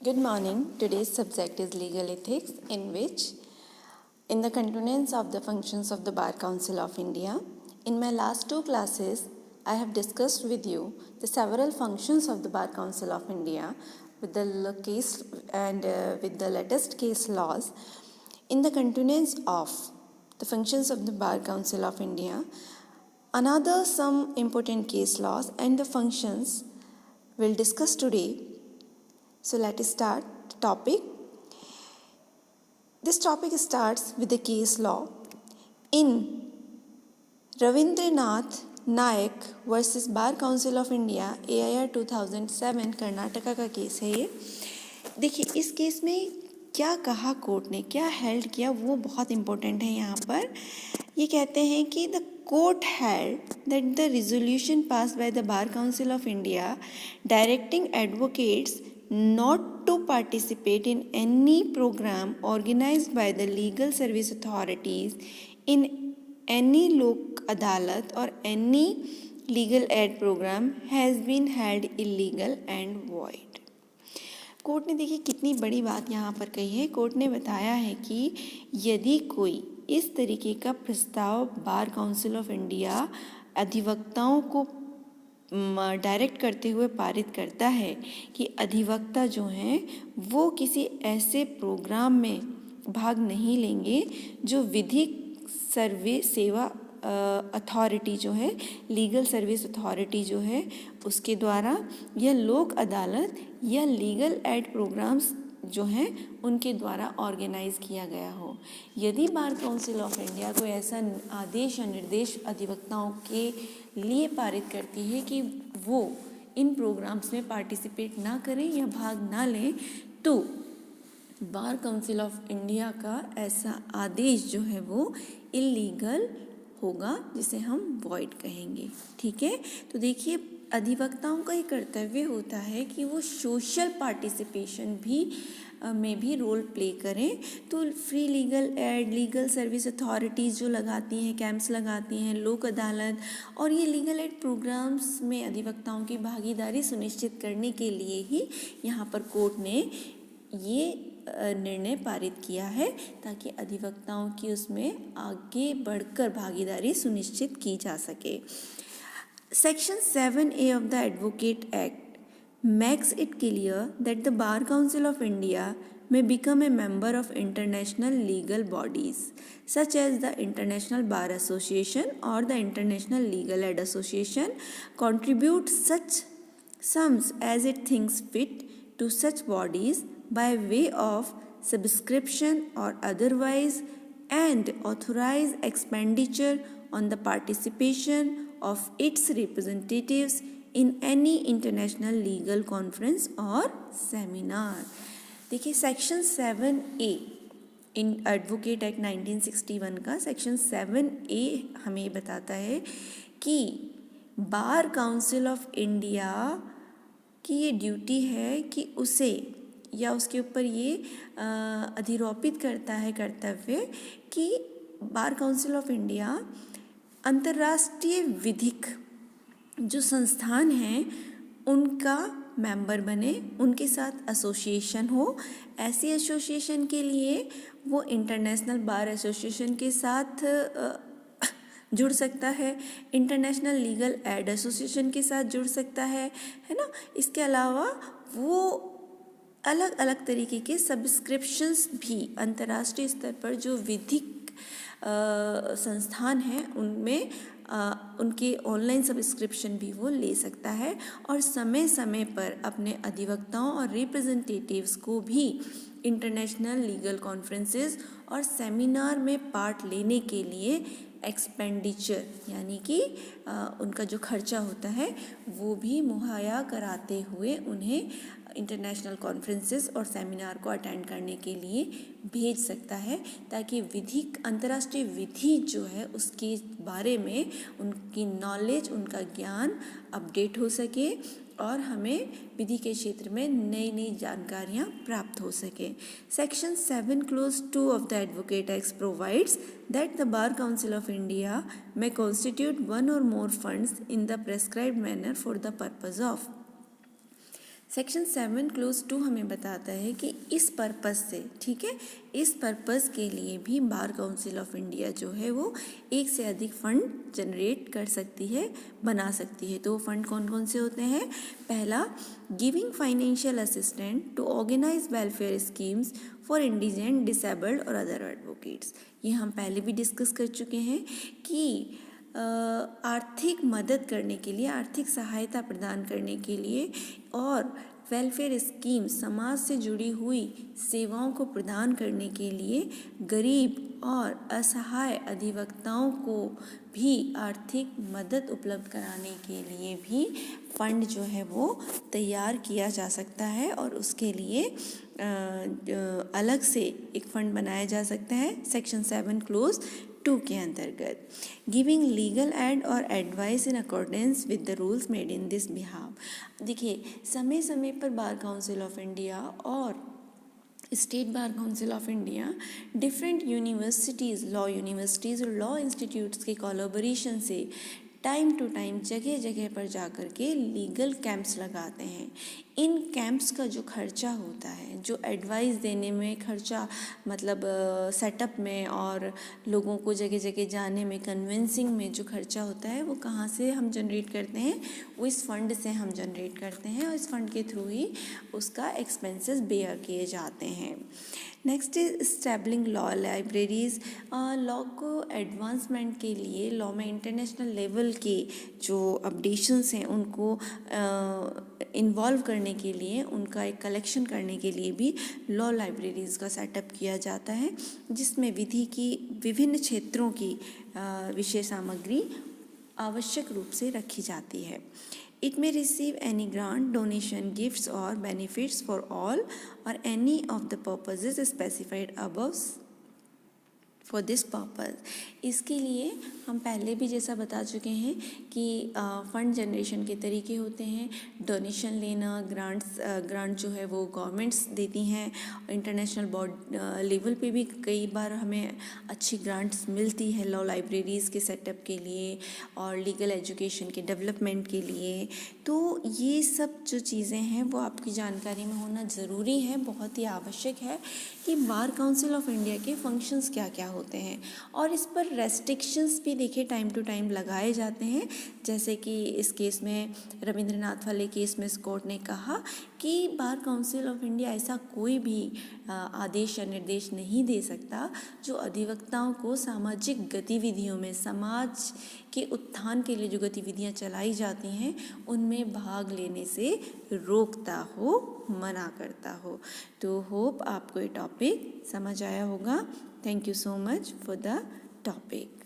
Good morning. Today's subject is legal ethics, in which, in the continuance of the functions of the Bar Council of India, in my last two classes, I have discussed with you the several functions of the Bar Council of India with the case and with the latest case laws. In the continuance of the functions of the Bar Council of India, another some important case laws and the functions we'll discuss today. So let us start the topic. This topic starts with the case law. In Ravindranath Nayak versus Bar Council of India AIR 2007 Karnataka का case है ये. देखिए इस case में क्या कहा court ने, क्या हेल्ड किया, वो बहुत इम्पोर्टेंट है यहाँ पर. ये कहते हैं कि the court held that the resolution pass by the bar council of India directing advocates not to participate in any program organized by the legal service authorities in any lok adalat or any legal aid program has been held illegal and void. Court ने देखिए कितनी बड़ी बात यहाँ पर कही है. Court ने बताया है कि यदि कोई इस तरीके का प्रस्ताव बार काउंसिल ऑफ इंडिया अधिवक्ताओं को डायरेक्ट करते हुए पारित करता है कि अधिवक्ता जो हैं वो किसी ऐसे प्रोग्राम में भाग नहीं लेंगे जो विधिक सेवा अथॉरिटी जो है, लीगल सर्विस अथॉरिटी जो है उसके द्वारा या लोक अदालत या लीगल एड प्रोग्राम्स जो हैं उनके द्वारा ऑर्गेनाइज किया गया हो. यदि बार काउंसिल ऑफ इंडिया कोई ऐसा आदेश या निर्देश अधिवक्ताओं के लिए पारित करती है कि वो इन प्रोग्राम्स में पार्टिसिपेट ना करें या भाग ना लें, तो बार काउंसिल ऑफ इंडिया का ऐसा आदेश जो है वो इलीगल होगा, जिसे हम वॉइड कहेंगे. ठीक है, तो देखिए अधिवक्ताओं का ये कर्तव्य होता है कि वो सोशल पार्टिसिपेशन में भी रोल प्ले करें. तो free legal aid, legal service authorities जो लगाती हैं, कैंप्स लगाती हैं, लोक अदालत और ये लीगल एड प्रोग्राम्स में अधिवक्ताओं की भागीदारी सुनिश्चित करने के लिए ही यहाँ पर कोर्ट ने ये निर्णय पारित किया है ताकि अधिवक्ताओं की उसमें आगे बढ़कर भागीदारी सुनिश्चित की जा सके. Section 7A of the Advocate Act makes it clear that the Bar Council of India may become a member of international legal bodies such as the International Bar Association or the International Legal Aid Association, contribute such sums as it thinks fit to such bodies by way of subscription or otherwise, and authorize expenditure on the participation of its representatives in any international legal conference or seminar. देखिए section 7A इन advocate act 1961 का section 7A हमें बताता है कि bar council of India की ये duty है कि उसे या उसके ऊपर ये अधिरोपित करता है कर्तव्य कि बार काउंसिल ऑफ इंडिया अंतर्राष्ट्रीय विधिक जो संस्थान हैं उनका मेंबर बने, उनके साथ एसोसिएशन हो. ऐसी एसोसिएशन के लिए वो इंटरनेशनल बार एसोसिएशन के साथ जुड़ सकता है, इंटरनेशनल लीगल एड एसोसिएशन के साथ जुड़ सकता है ना. इसके अलावा वो अलग अलग तरीके के सब्सक्रिप्शंस भी अंतर्राष्ट्रीय स्तर पर जो विधिक संस्थान हैं उनमें उनके ऑनलाइन सब्सक्रिप्शन भी वो ले सकता है. और समय समय पर अपने अधिवक्ताओं और रिप्रेजेंटेटिव्स को भी इंटरनेशनल लीगल कॉन्फ्रेंसेस और सेमिनार में पार्ट लेने के लिए एक्सपेंडिचर यानी कि उनका जो खर्चा होता है वो भी मुहैया कराते हुए उन्हें इंटरनेशनल कॉन्फ्रेंसेस और सेमिनार को अटेंड करने के लिए भेज सकता है, ताकि विधिक अंतर्राष्ट्रीय विधि जो है उसके बारे में उनकी नॉलेज, उनका ज्ञान अपडेट हो सके और हमें विधि के क्षेत्र में नई नई जानकारियाँ प्राप्त हो सके. Section 7 close 2 of the advocate act provides that the bar council of India may constitute one or more funds in the prescribed manner for the purpose of. Section 7 close 2 हमें बताता है कि इस पर्पस से, ठीक है, इस पर्पस के लिए भी बार काउंसिल ऑफ इंडिया जो है वो एक से अधिक फंड जनरेट कर सकती है, बना सकती है। तो वो फंड कौन कौन से होते हैं? पहला, giving financial assistant to organize welfare schemes for indigent, disabled और अदर एडवोकेट्स। ये हम पहले भी डिस्कस कर चुके हैं कि आर्थिक मदद करने के लिए, आर्थिक सहायता प्रदान करने के लिए और वेलफेयर स्कीम, समाज से जुड़ी हुई सेवाओं को प्रदान करने के लिए गरीब और असहाय अधिवक्ताओं को भी आर्थिक मदद उपलब्ध कराने के लिए भी फंड जो है वो तैयार किया जा सकता है और उसके लिए अलग से एक फंड बनाया जा सकता है सेक्शन 7 क्लोज 2 के अंतर्गत। गिविंग लीगल एड और advice in accordance with the rules made in this behalf. देखिए, समय समय पर बार काउंसिल ऑफ इंडिया और state bar council of India different universities, law universities और लॉ इंस्टीट्यूट्स के कोलैबोरेशन से टाइम टू टाइम जगह जगह पर जाकर के लीगल कैंप्स लगाते हैं। इन कैंप्स का जो खर्चा होता है, जो एडवाइस देने में खर्चा, मतलब सेटअप में और लोगों को जगह जगह जाने में, कन्विंसिंग में जो खर्चा होता है, वो कहाँ से हम जनरेट करते हैं? वो इस फंड से हम जनरेट करते हैं और इस फंड के थ्रू ही उसका एक्सपेंसेस बेयर किए जाते हैं। Next is establishing law libraries. Law को एडवांसमेंट के लिए, लॉ में इंटरनेशनल लेवल के जो अपडेशंस हैं उनको इन्वॉल्व करने के लिए, उनका एक कलेक्शन करने के लिए भी लॉ लाइब्रेरीज़ का सेटअप किया जाता है, जिसमें विधि की विभिन्न क्षेत्रों की विषय सामग्री आवश्यक रूप से रखी जाती है। It may receive any grant, donation, gifts or benefits for all or any of the purposes specified above for this purpose. इसके लिए हम पहले भी जैसा बता चुके हैं कि फ़ंड जनरेशन के तरीके होते हैं, डोनेशन लेना, ग्रांट जो है वो गवर्नमेंट्स देती हैं, इंटरनेशनल बोर्ड लेवल पे भी कई बार हमें अच्छी ग्रांट्स मिलती है लॉ लाइब्रेरीज़ के सेटअप के लिए और लीगल एजुकेशन के डेवलपमेंट के लिए। तो ये सब जो चीज़ें हैं वो आपकी जानकारी में होना ज़रूरी है, बहुत ही आवश्यक है कि बार काउंसिल ऑफ इंडिया के फंक्शंस क्या क्या होते हैं और इस पर रेस्ट्रिक्शंस भी देखिए टाइम टू टाइम लगाए जाते हैं। जैसे कि इस केस में, रविंद्रनाथ वाले केस में, इस कोर्ट ने कहा कि बार काउंसिल ऑफ इंडिया ऐसा कोई भी आदेश या निर्देश नहीं दे सकता जो अधिवक्ताओं को सामाजिक गतिविधियों में, समाज के उत्थान के लिए जो गतिविधियां चलाई जाती हैं उनमें भाग लेने से रोकता हो, मना करता हो। तो होप आपको ये टॉपिक समझ आया होगा। Thank you so much for the topic.